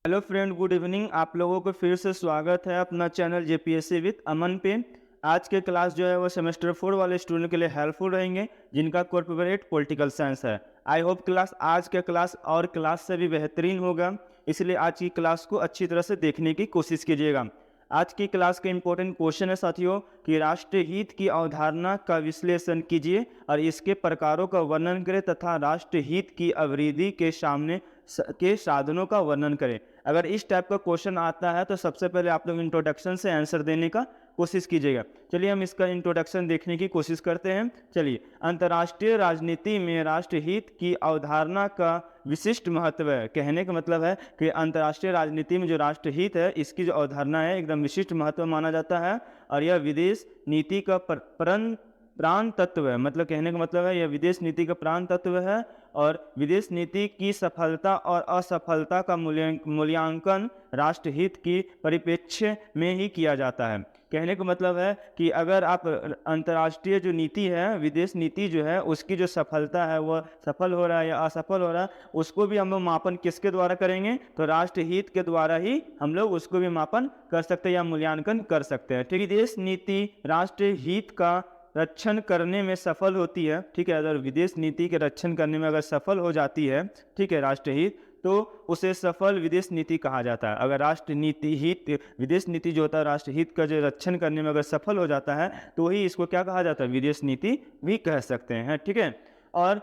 Hello friend, good evening. आप लोगों को फिर से स्वागत है अपना चैनल जेपीएससी विद अमन पे। आज के क्लास जो है वो सेमेस्टर 4 वाले स्टूडेंट के लिए हेल्पफुल रहेंगे जिनका कोर फेवरेट पॉलिटिकल साइंस है। आई होप क्लास आज का क्लास और क्लास से भी बेहतरीन होगा, इसलिए आज की क्लास को अच्छी तरह से देखने की कोशिश कीजिएगा। आज की क्लास का इंपॉर्टेंट क्वेश्चन है साथियों कि राष्ट्रीय हित की अवधारणा का विश्लेषण कीजिए और इसके प्रकारों का वर्णन करें तथा राष्ट्रीय हित की अभिवृद्धि के सामने के साधनों का वर्णन करें। अगर इस टाइप का क्वेश्चन आता है तो सबसे पहले आप लोग इंट्रोडक्शन से आंसर देने का कोशिश कीजिएगा। चलिए हम इसका इंट्रोडक्शन देखने की कोशिश करते हैं। चलिए, अंतर्राष्ट्रीय राजनीति में राष्ट्रीय हित की अवधारणा का विशिष्ट महत्व है। कहने का मतलब है कि अंतर्राष्ट्रीय राजनीति में जो राष्ट्रीय हित है इसकी जो अवधारणा है एकदम विशिष्ट महत्व माना जाता है और यह विदेश नीति का प्राण तत्व है। मतलब कहने का मतलब है यह विदेश नीति का प्राण तत्व है और विदेश नीति की सफलता और असफलता का मूल्यांकन राष्ट्रहित की परिप्रेक्ष्य में ही किया जाता है। कहने का मतलब है कि अगर आप अंतर्राष्ट्रीय जो नीति है, विदेश नीति जो है, उसकी जो सफलता है वह सफल हो रहा है या असफल हो रहा है, उसको भी हम लोग मापन किसके द्वारा करेंगे? तो राष्ट्रहित के द्वारा ही हम लोग उसको भी मापन कर सकते हैं या मूल्यांकन कर सकते हैं। ठीक, विदेश नीति राष्ट्रीय हित का रक्षण करने में सफल होती है। ठीक है, अगर विदेश नीति के रक्षण करने में अगर सफल हो जाती है, ठीक है, राष्ट्रीय हित, तो उसे सफल विदेश नीति कहा जाता है। अगर राष्ट्र नीति हित विदेश नीति जो होता है राष्ट्र हित का जो रक्षण करने में अगर सफल हो जाता है तो ही इसको क्या कहा जाता है? विदेश नीति भी कह सकते हैं। ठीक है, और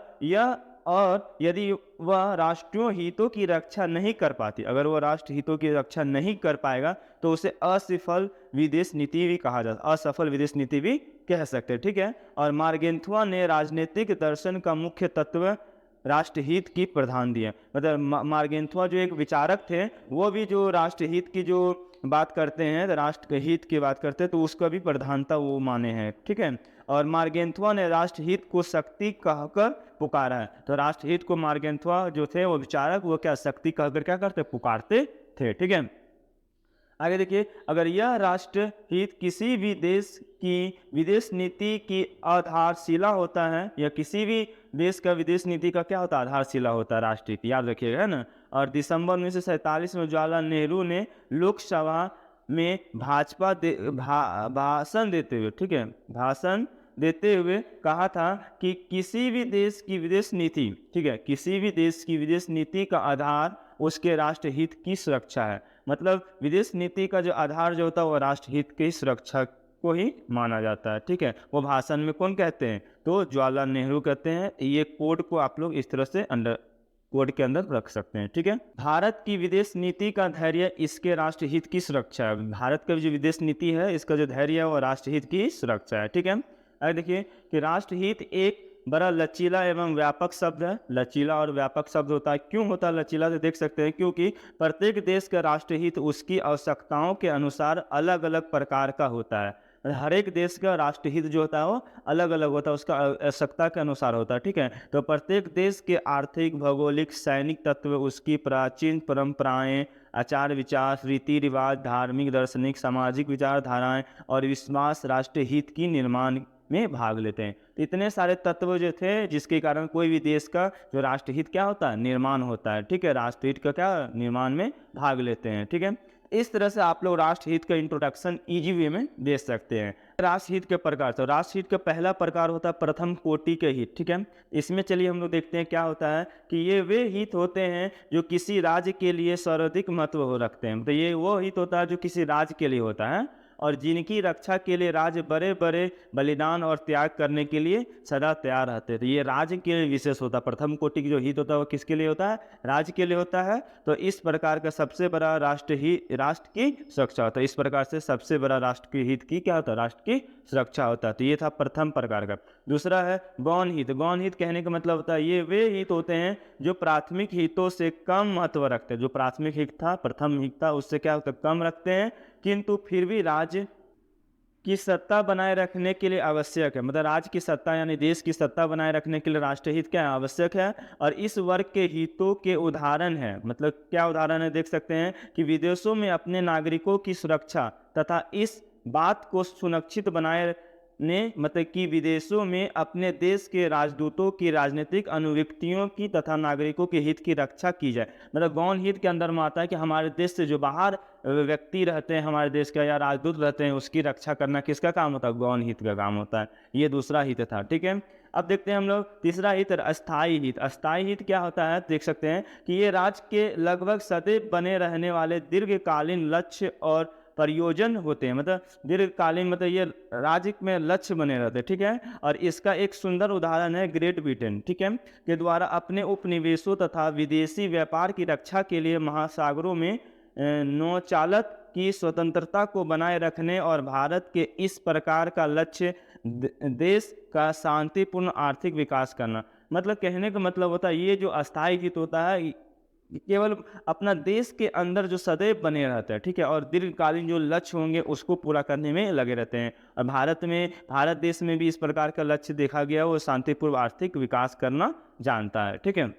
यदि वह राष्ट्रीय हितों की रक्षा नहीं कर पाती, अगर वह राष्ट्र हितों की रक्षा नहीं कर पाएगा तो उसे असफल विदेश नीति भी कहा जाता है, असफल विदेश नीति भी कह सकते हैं। ठीक है, और मार्गेंथुआ ने राजनीतिक दर्शन का मुख्य तत्व राष्ट्रहित की प्रधान दिया। मतलब मार्गेंथुआ जो एक विचारक थे वो भी जो राष्ट्रहित की जो बात करते हैं, राष्ट्रहित की बात करते हैं तो उसका भी प्रधानता वो माने हैं। ठीक है, और मार्गेंथुआ ने राष्ट्रहित को शक्ति कहकर पुकारा है। तो राष्ट्रहित को मार्गेंथुआ जो थे वो विचारक, वो क्या शक्ति कहकर क्या करते? पुकारते थे। ठीक है, आगे देखिए, अगर यह राष्ट्र हित किसी भी देश की विदेश नीति की आधारशिला होता है, या किसी भी देश का विदेश नीति का क्या होता है? आधारशिला होता है राष्ट्र हित, याद रखिएगा, है ना। और दिसंबर 1947 में जवाहरलाल नेहरू ने लोकसभा में भाषण देते हुए, ठीक है, भाषण देते हुए कहा था कि किसी भी देश की विदेश नीति, ठीक है, किसी भी देश की विदेश नीति का आधार उसके राष्ट्र हित की सुरक्षा है। मतलब विदेश नीति का जो आधार जो होता है वो राष्ट्र हित की सुरक्षा को ही माना जाता है। ठीक है, वो भाषण में कौन कहते हैं? तो जवाहरलाल नेहरू कहते हैं। ये कोड को आप लोग इस तरह से कोड के अंदर रख सकते हैं। ठीक है, भारत की विदेश नीति का धैर्य इसके राष्ट्रहित की सुरक्षा है। भारत का जो विदेश नीति है इसका जो धैर्य है वो राष्ट्रहित की सुरक्षा है। ठीक है, अगर देखिए कि राष्ट्रहित एक बड़ा लचीला एवं व्यापक शब्द है। लचीला और व्यापक शब्द होता है। क्यों होता है लचीला? से देख सकते हैं क्योंकि प्रत्येक देश का राष्ट्रहित उसकी आवश्यकताओं के अनुसार अलग अलग प्रकार का होता है। हर एक देश का राष्ट्रहित जो होता है वो अलग अलग होता है, उसका आवश्यकता के अनुसार होता है। ठीक है, तो प्रत्येक देश के आर्थिक, भौगोलिक, सैनिक तत्व, उसकी प्राचीन परंपराएं, आचार विचार, रीति रिवाज, धार्मिक, दार्शनिक, सामाजिक विचारधाराएं और विश्वास राष्ट्रीय हित की निर्माण में भाग लेते हैं। तो इतने सारे तत्व जो थे जिसके कारण कोई भी देश का जो राष्ट्रहित क्या होता है? निर्माण होता है। ठीक है, राष्ट्रहित का क्या निर्माण में भाग लेते हैं। ठीक है, इस तरह से आप लोग राष्ट्रहित का इंट्रोडक्शन इजी वे में दे सकते हैं। राष्ट्रहित के प्रकार, तो राष्ट्रहित का पहला प्रकार होता है प्रथम कोटि के हित। ठीक है, इसमें चलिए हम लोग देखते हैं क्या होता है कि ये वे हित होते हैं जो किसी राज्य के लिए सर्वाधिक महत्व हो रखते हैं। तो ये वो हित होता है जो किसी राज्य के लिए होता है और जिनकी रक्षा के लिए राज्य बड़े बड़े बलिदान और त्याग करने के लिए सदा तैयार रहते हैं। तो ये राज्य के लिए विशेष होता है। प्रथम कोटि की जो हित होता है वो किसके लिए होता है? राज्य के लिए होता है। तो इस प्रकार का सबसे बड़ा राष्ट्र की सुरक्षा होता है। इस प्रकार से सबसे बड़ा राष्ट्र के हित की क्या होता है? राष्ट्र की सुरक्षा होता है। तो ये था प्रथम प्रकार का। दूसरा है गौण हित। गौण हित कहने का मतलब होता है ये वे हित होते हैं जो प्राथमिक हितों से कम महत्व रखते हैं। जो प्राथमिक हित था, प्रथम हित था, उससे क्या होता है? कम रखते हैं, किंतु फिर भी राज्य की सत्ता बनाए रखने के लिए आवश्यक है। मतलब राज्य की सत्ता यानी देश की सत्ता बनाए रखने के लिए राष्ट्रीय हित क्या है? आवश्यक है। और इस वर्ग के हितों के उदाहरण है। मतलब क्या उदाहरण है? देख सकते हैं कि विदेशों में अपने नागरिकों की सुरक्षा तथा इस बात को सुनिश्चित बनाए ने मतलब कि विदेशों में अपने देश के राजदूतों की राजनीतिक अनुविक्तियों की तथा नागरिकों के हित की रक्षा की जाए। मतलब गौण हित के अंदर में आता है कि हमारे देश से जो बाहर व्यक्ति रहते हैं, हमारे देश का या राजदूत रहते हैं, उसकी रक्षा करना किसका काम होता है? गौण हित का काम होता है। ये दूसरा हित था, ठीक है। अब देखते हैं हम लोग तीसरा हित, अस्थाई हित। अस्थाई हित क्या होता है? देख सकते हैं कि ये राज्य के लगभग सदैव बने रहने वाले दीर्घकालीन लक्ष्य और प्रयोजन होते हैं। मतलब दीर्घकालीन, मतलब ये राज्य में लक्ष्य बने रहते हैं, ठीक है। और इसका एक सुंदर उदाहरण है ग्रेट ब्रिटेन, ठीक है, के द्वारा अपने उपनिवेशों तथा विदेशी व्यापार की रक्षा के लिए महासागरों में नौचालत की स्वतंत्रता को बनाए रखने और भारत के इस प्रकार का लक्ष्य देश का शांतिपूर्ण आर्थिक विकास करना। मतलब कहने का मतलब होता है ये जो अस्थायी हित होता है केवल अपना देश के अंदर जो सदैव बने रहता है, ठीक है, और दीर्घकालीन जो लक्ष्य होंगे उसको पूरा करने में लगे रहते हैं। और भारत देश में भी इस प्रकार का लक्ष्य देखा गया, वो शांतिपूर्ण आर्थिक विकास करना जानता है, ठीक है।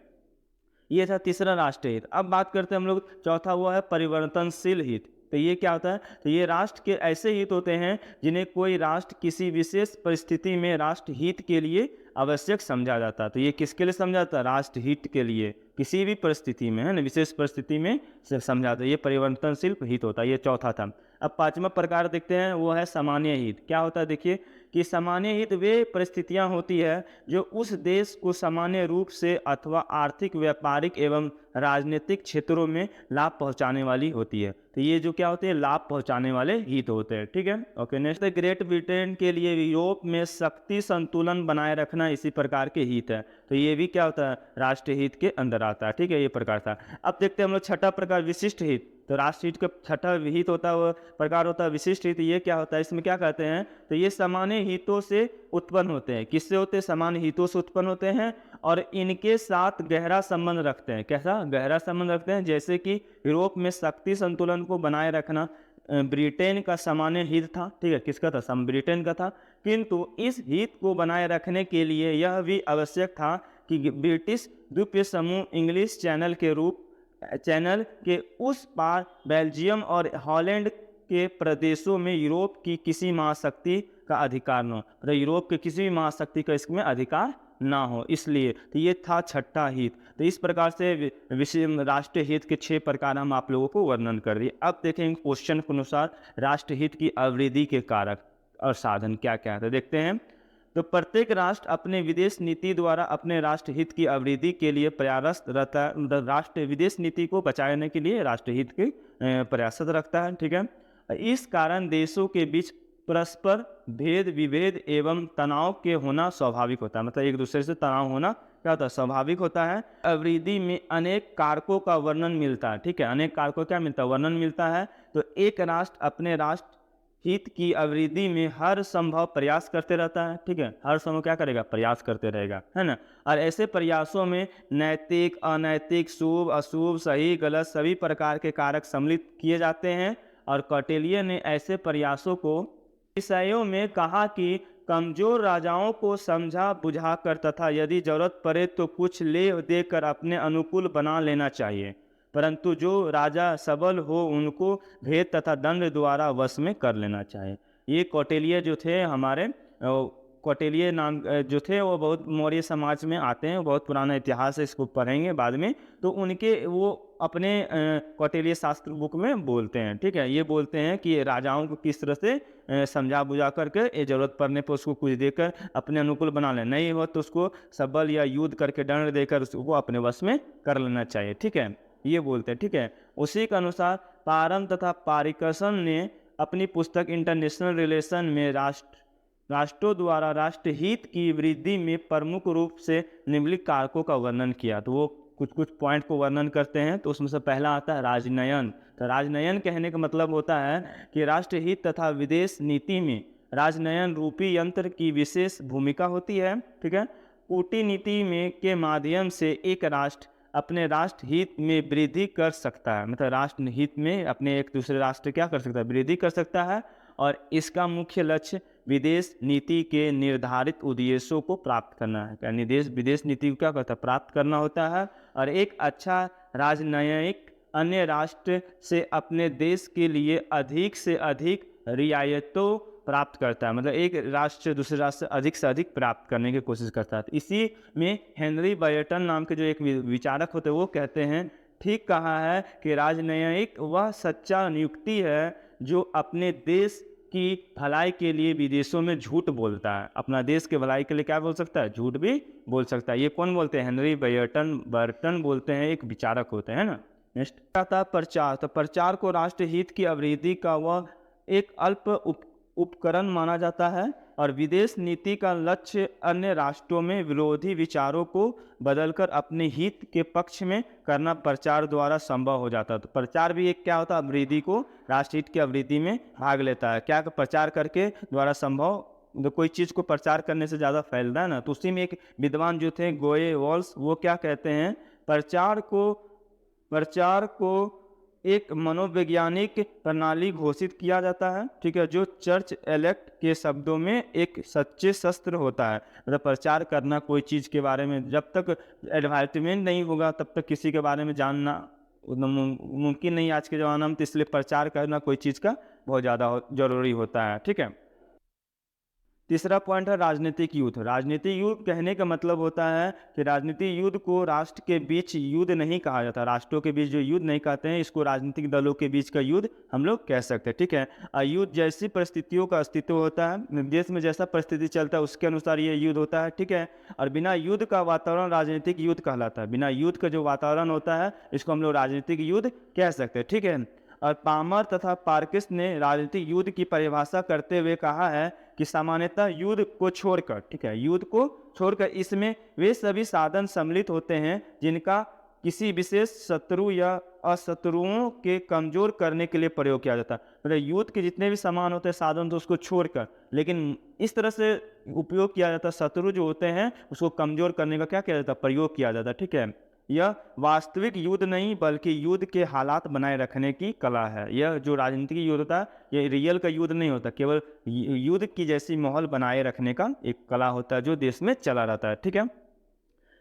ये था तीसरा राष्ट्रीय हित। अब बात करते हैं हम लोग, चौथा हुआ है परिवर्तनशील हित। तो ये क्या होता है? तो ये राष्ट्र के ऐसे हित होते हैं जिन्हें कोई राष्ट्र किसी विशेष परिस्थिति में राष्ट्र हित के लिए आवश्यक समझा जाता है। तो ये किसके लिए समझा जाता है? राष्ट्र हित के लिए, किसी भी परिस्थिति में, है ना, विशेष परिस्थिति में से समझा जाता है। ये परिवर्तनशील हित होता है, ये चौथा था। अब पांचवा प्रकार देखते हैं, वो है सामान्य हित। क्या होता है? देखिए कि सामान्य हित वे परिस्थितियां होती है जो उस देश को सामान्य रूप से अथवा आर्थिक, व्यापारिक एवं राजनीतिक क्षेत्रों में लाभ पहुंचाने वाली होती है। तो ये जो क्या होते हैं? लाभ पहुंचाने वाले हित होते हैं, ठीक है। ओके, नेक्स्ट, ग्रेट ब्रिटेन के लिए यूरोप में शक्ति संतुलन बनाए रखना इसी प्रकार के हित है। तो ये भी क्या होता है? राष्ट्रीय हित के अंदर आता है, ठीक है, ये प्रकार था। अब देखते हैं हम लोग छठा प्रकार, विशिष्ट हित। तो राष्ट्र हित का छठा हित होता है, वो प्रकार होता है विशिष्ट हित। ये क्या होता है? इसमें क्या कहते हैं? तो ये सामान्य हितों से उत्पन्न होते हैं। किससे होते हैं? सामान्य हितों से उत्पन्न होते हैं और इनके साथ गहरा संबंध रखते हैं। कैसा गहरा संबंध रखते हैं? जैसे कि यूरोप में शक्ति संतुलन को बनाए रखना ब्रिटेन का सामान्य हित था, ठीक है। किसका था? ब्रिटेन का था। किंतु इस हित को बनाए रखने के लिए यह भी आवश्यक था कि ब्रिटिश द्वीपीय समूह इंग्लिश चैनल के उस पार बेल्जियम और हॉलैंड के प्रदेशों में यूरोप की किसी महाशक्ति का अधिकार न हो। मतलब यूरोप के किसी भी महाशक्ति का इसमें अधिकार ना हो, इसलिए। तो ये था छठा हित। तो इस प्रकार से राष्ट्रीय हित के 6 प्रकार हम आप लोगों को वर्णन कर दिए। अब देखेंगे क्वेश्चन के अनुसार राष्ट्रीय हित की अवधि के कारक और साधन क्या क्या है, तो देखते हैं। तो प्रत्येक राष्ट्र अपने विदेश नीति द्वारा अपने राष्ट्र हित की अवधि के लिए प्रयासरत रहता है। राष्ट्र विदेश नीति को बचाने के लिए राष्ट्र हित के प्रयासरत रखता है, ठीक है। इस कारण देशों के बीच परस्पर भेद विभेद एवं तनाव के होना स्वाभाविक होता है। मतलब एक दूसरे से तनाव होना क्या होता है? स्वाभाविक होता है। अवधि में अनेक कारकों का वर्णन मिलता है, ठीक है। अनेक कारकों क्या मिलता है? वर्णन मिलता है। तो एक राष्ट्र अपने राष्ट्र हित की अवधि में हर संभव प्रयास करते रहता है, ठीक है। हर संभव क्या करेगा? प्रयास करते रहेगा, है ना। और ऐसे प्रयासों में नैतिक, अनैतिक, शुभ अशुभ, सही गलत सभी प्रकार के कारक सम्मिलित किए जाते हैं। और कौटिल्य ने ऐसे प्रयासों को विषयों में कहा कि कमजोर राजाओं को समझा बुझा कर तथा यदि जरूरत पड़े तो कुछ ले देकर अपने अनुकूल बना लेना चाहिए, परंतु जो राजा सबल हो उनको भेद तथा दंड द्वारा वश में कर लेना चाहिए। ये कौटिल्य जो थे हमारे, कौटिल्य नाम जो थे वो बहुत मौर्य समाज में आते हैं। बहुत पुराना इतिहास है, इसको पढ़ेंगे बाद में। तो उनके वो अपने कौटिल्य शास्त्र बुक में बोलते हैं, ठीक है। ये बोलते हैं कि राजाओं को किस तरह से समझा बुझा करके ये जरूरत पड़ने पर उसको कुछ देकर अपने अनुकूल बना लें, नहीं हो तो उसको सबल या युद्ध करके दंड देकर उसको अपने वश में कर लेना चाहिए, ठीक है। ये बोलते हैं, ठीक है। उसी के अनुसार पारम तथा पारिकसन ने अपनी पुस्तक इंटरनेशनल रिलेशन में राष्ट्रों द्वारा राष्ट्र हित की वृद्धि में प्रमुख रूप से निम्नलिखित कारकों का वर्णन किया। तो वो कुछ कुछ पॉइंट को वर्णन करते हैं। तो उसमें से पहला आता है राजनयन। तो राजनयन कहने का मतलब होता है कि राष्ट्र हित तथा विदेश नीति में राजनयन रूपी यंत्र की विशेष भूमिका होती है, ठीक है। कूटनीति में के माध्यम से एक राष्ट्र अपने राष्ट्र हित में वृद्धि कर सकता है। मतलब राष्ट्र हित में अपने एक दूसरे राष्ट्र क्या कर सकता है? वृद्धि कर सकता है। और इसका मुख्य लक्ष्य विदेश नीति के निर्धारित उद्देश्यों को प्राप्त करना है। यानी विदेश नीति को क्या करता है? प्राप्त करना होता है। और एक अच्छा राजनयिक अन्य राष्ट्र से अपने देश के लिए अधिक से अधिक रियायतों प्राप्त करता है, मतलब एक राष्ट्र से दूसरे राष्ट्र से अधिक प्राप्त करने की कोशिश करता है। तो इसी में हेनरी बायटन नाम के जो एक विचारक होते हैं वो कहते हैं, ठीक कहा है कि राजनयिक वह सच्चा नियुक्ति है जो अपने देश की भलाई के लिए विदेशों में झूठ बोलता है। अपना देश के भलाई के लिए क्या बोल सकता है? झूठ भी बोल सकता है। ये कौन बोलते हैं? हेनरी बर्टन बोलते हैं, एक विचारक होते हैं ना। नेक्स्ट आता है प्रचार। तो प्रचार को राष्ट्रहित की अभिवृद्धि का वह एक अल्प उपकरण माना जाता है और विदेश नीति का लक्ष्य अन्य राष्ट्रों में विरोधी विचारों को बदलकर अपने हित के पक्ष में करना प्रचार द्वारा संभव हो जाता है। तो प्रचार भी एक क्या होता है? अभिवृद्धि को, राष्ट्रहित की अभिवृद्धि में भाग लेता है। क्या प्रचार करके द्वारा संभव, तो कोई चीज़ को प्रचार करने से ज़्यादा फैलता है ना। तो उसी में एक विद्वान जो थे गोए वॉल्स, वो क्या कहते हैं? प्रचार को एक मनोवैज्ञानिक प्रणाली घोषित किया जाता है, ठीक है, जो चर्च एलेक्ट के शब्दों में एक सच्चे शस्त्र होता है। मतलब प्रचार करना कोई चीज़ के बारे में, जब तक एडवर्टाइजमेंट नहीं होगा तब तक किसी के बारे में जानना मुमकिन नहीं आज के ज़माना में। तो इसलिए प्रचार करना कोई चीज़ का बहुत ज़्यादा जरूरी होता है, ठीक है। तीसरा पॉइंट है राजनीतिक युद्ध। राजनीतिक युद्ध कहने का मतलब होता है कि राजनीतिक युद्ध को राष्ट्र के बीच युद्ध नहीं कहा जाता। राष्ट्रों के बीच जो युद्ध नहीं कहते हैं, इसको राजनीतिक दलों के बीच का युद्ध हम लोग कह सकते हैं, ठीक है। युद्ध जैसी परिस्थितियों का अस्तित्व होता है, देश में जैसा परिस्थिति चलता है उसके अनुसार ये युद्ध होता है, ठीक है। और बिना युद्ध का वातावरण राजनीतिक युद्ध कहलाता है। बिना युद्ध का जो वातावरण होता है इसको हम लोग राजनीतिक युद्ध कह सकते हैं, ठीक है। और पामर तथा पार्किस ने राजनीतिक युद्ध की परिभाषा करते हुए कहा है कि सामान्यतः युद्ध को छोड़कर, ठीक है, युद्ध को छोड़कर इसमें वे सभी साधन सम्मिलित होते हैं जिनका किसी विशेष शत्रु या अशत्रुओं के कमजोर करने के लिए प्रयोग किया जाता है। मतलब युद्ध के जितने भी सामान होते हैं, साधन, तो उसको छोड़कर, लेकिन इस तरह से उपयोग किया जाता है, शत्रु जो होते हैं उसको कमजोर करने का क्या किया जाता है? प्रयोग किया जाता है, ठीक है। यह वास्तविक युद्ध नहीं बल्कि युद्ध के हालात बनाए रखने की कला है। यह जो राजनीतिक युद्ध होता है ये रियल का युद्ध नहीं होता, केवल युद्ध की जैसी माहौल बनाए रखने का एक कला होता है जो देश में चला रहता है, ठीक है।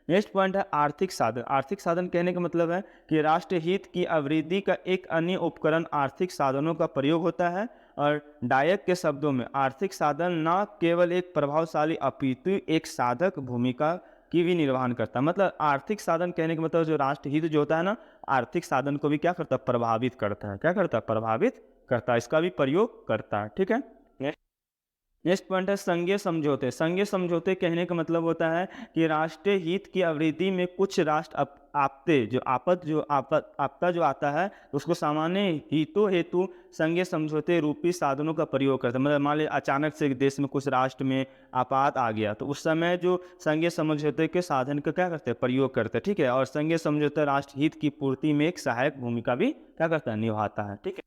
नेक्स्ट पॉइंट है आर्थिक साधन। आर्थिक साधन कहने का मतलब है कि राष्ट्रहित की अभिवृद्धि का एक अन्य उपकरण आर्थिक साधनों का प्रयोग होता है। और डायक के शब्दों में आर्थिक साधन न केवल एक प्रभावशाली अपितु एक साधक भूमिका की भी निर्वहन करता है। मतलब आर्थिक साधन कहने का मतलब जो राष्ट्रहित जो होता है ना, आर्थिक साधन को भी क्या करता है? प्रभावित करता है। क्या करता है? प्रभावित करता है, इसका भी प्रयोग करता है, ठीक है। नेक्स्ट पॉइंट है संघीय समझौते। संघीय समझौते कहने का मतलब होता है कि राष्ट्रीय हित की अभिवृद्धि में कुछ राष्ट्र आपदा जो आता है उसको सामान्य हितों हेतु संघीय समझौते रूपी साधनों का प्रयोग करता है। मतलब मान लीजिए अचानक से देश में कुछ राष्ट्र में आपात आ गया तो उस समय जो संघीय समझौते के साधन का क्या करते हैं? प्रयोग करते हैं, ठीक है। और संघीय समझौता राष्ट्र हित की पूर्ति में एक सहायक भूमिका भी क्या करता है? निभाता है, ठीक है।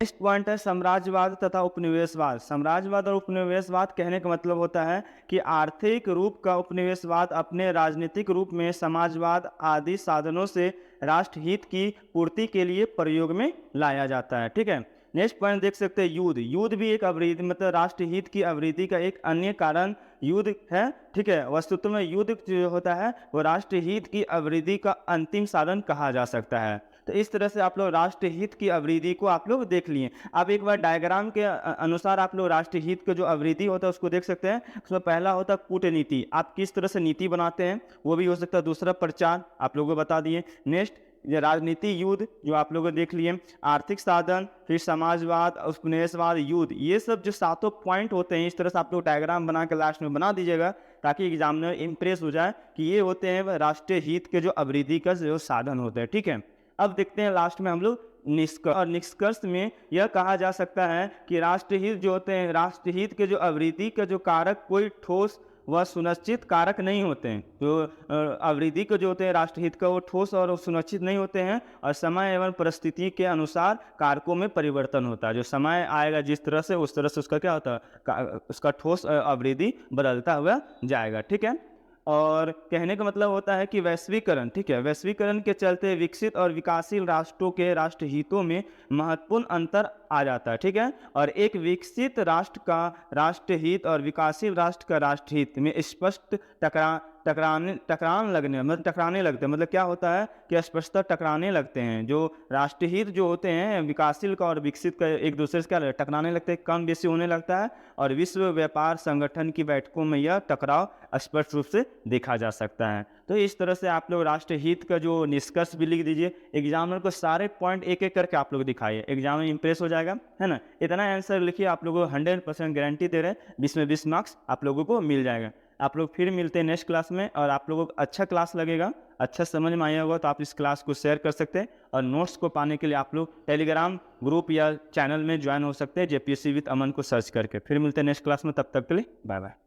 नेक्स्ट पॉइंट है साम्राज्यवाद तथा उपनिवेशवाद। साम्राज्यवाद और उपनिवेशवाद कहने का मतलब होता है कि आर्थिक रूप का उपनिवेशवाद अपने राजनीतिक रूप में समाजवाद आदि साधनों से राष्ट्रहित की पूर्ति के लिए प्रयोग में लाया जाता है, ठीक है। नेक्स्ट पॉइंट देख सकते हैं युद्ध। युद्ध भी एक अभिवृद्धि, मतलब राष्ट्रहित की अभिवृद्धि का एक अन्य कारण युद्ध है, ठीक है। वस्तुतः में युद्ध जो होता है वो राष्ट्रहित की अभिवृद्धि का अंतिम साधन कहा जा सकता है। तो इस तरह से आप लोग राष्ट्रहित की अभिवृद्धि को आप लोग देख लिए। आप एक बार डायग्राम के अनुसार आप लोग राष्ट्रहित का जो अभिवृद्धि होता है उसको देख सकते हैं। उसमें पहला होता है कूटनीति, आप किस तरह से नीति बनाते हैं वो भी हो सकता है। दूसरा प्रचार आप लोगों को बता दिए। नेक्स्ट ये राजनीति युद्ध जो आप लोगों देख लिए। आर्थिक साधन, फिर समाजवाद, उपनिवेशवाद, युद्ध, ये सब जो सातों पॉइंट होते हैं इस तरह से आप लोग डायग्राम बना के लास्ट में बना दीजिएगा ताकि एग्जामिनर इम्प्रेस हो जाए कि ये होते हैं राष्ट्रीय हित के जो अभिवृद्धि का जो साधन होते हैं, ठीक है। अब देखते हैं लास्ट में हम लोग निष्कर्ष। और निष्कर्ष में यह कहा जा सकता है कि राष्ट्रहित जो होते हैं, राष्ट्रहित के जो अभिवृद्धि का जो कारक कोई ठोस व सुनिश्चित कारक नहीं होते हैं। जो अभिवृद्धि के जो होते हैं राष्ट्रहित का वो ठोस और सुनिश्चित नहीं होते हैं और समय एवं परिस्थिति के अनुसार कारकों में परिवर्तन होता है। जो समय आएगा जिस तरह से उस तरह से उसका क्या होता है? उसका ठोस अभिवृद्धि बदलता हुआ जाएगा, ठीक है। और कहने का मतलब होता है कि वैश्वीकरण, ठीक है, वैश्वीकरण के चलते विकसित और विकासशील राष्ट्रों के राष्ट्रहितों में महत्वपूर्ण अंतर आ जाता है, ठीक है। और एक विकसित राष्ट्र का राष्ट्रहित और विकासशील राष्ट्र का राष्ट्रहित में स्पष्ट टकराने लगते हैं। मतलब क्या होता है कि स्पष्टतः टकराने लगते हैं। जो राष्ट्रीय हित जो होते हैं विकासशील का और विकसित का एक दूसरे से क्या टकराने लगते हैं, कम बेसी होने लगता है। और विश्व व्यापार संगठन की बैठकों में यह टकराव स्पष्ट रूप से देखा जा सकता है। तो इस तरह से आप लोग राष्ट्रीय हित का जो निष्कर्ष भी लिख दीजिए। एग्जामिनर को सारे पॉइंट एक एक करके आप लोग दिखाइए, एग्जामिनर इंप्रेस हो जाएगा, है ना। इतना आंसर लिखिए, आप लोगों को 100% गारंटी दे रहे हैं 20 में 20 मार्क्स आप लोगों को मिल जाएगा। आप लोग फिर मिलते हैं नेक्स्ट क्लास में, और आप लोगों को अच्छा क्लास लगेगा, अच्छा समझ में आया होगा तो आप इस क्लास को शेयर कर सकते हैं। और नोट्स को पाने के लिए आप लोग टेलीग्राम ग्रुप या चैनल में ज्वाइन हो सकते हैं, जेपीएससी विद अमन को सर्च करके। फिर मिलते हैं नेक्स्ट क्लास में, तब तक के लिए बाय बाय।